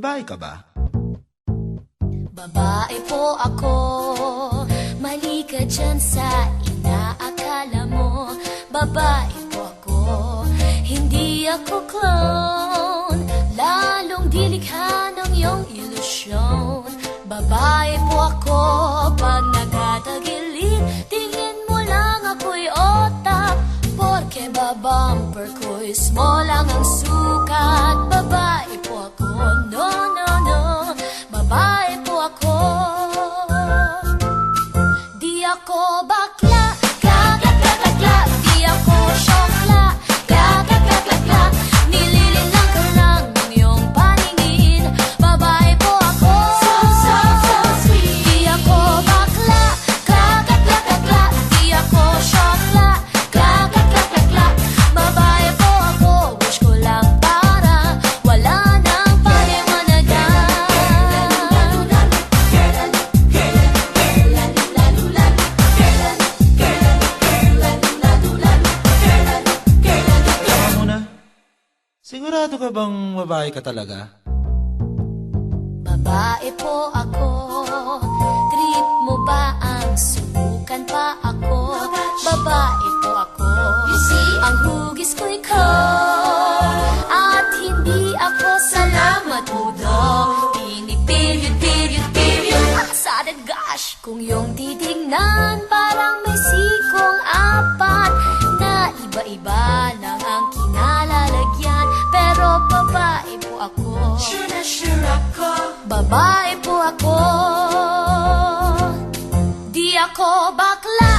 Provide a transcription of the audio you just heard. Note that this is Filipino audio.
babae ka ba? Babae po ako, mali ka dyan sa inaakala mo. Babae po ako, hindi ako clown, lalong dilikha ng iyong ilusyon. Babae po ako, pag nagtatagilid, tingin mo lang ako'y otak, porke babumper ko'y small lang ang sukat. Babae po ako, no, no, no, babae po ako. Di ako bakla, kaka-kaka-kla, di ako syokla, kaka-kaka-kla, nililinlang ka lang ng iyong paningin. Babae po ako, so sweet. Di ako bakla, kaka-kaka-kla, di ako syokla, kaka-kaka-kla, babae po ako. Wish ko lang para wala nang paliwanagan. Teka muna. Sigurado ka bang babae ka talaga? Babae po ako, trip mo ba ang subukan pa ako? Babae po ako, ang hugis ko'y cold, at hindi ako salamat mudo. Tinig period, period, period, excited gosh. Kung yung titignan, parang may sikong apat na iba-iba lang ang kinalalagyan. Pero babae po ako, sure na sure ako, babae po ako. Di ako bakla,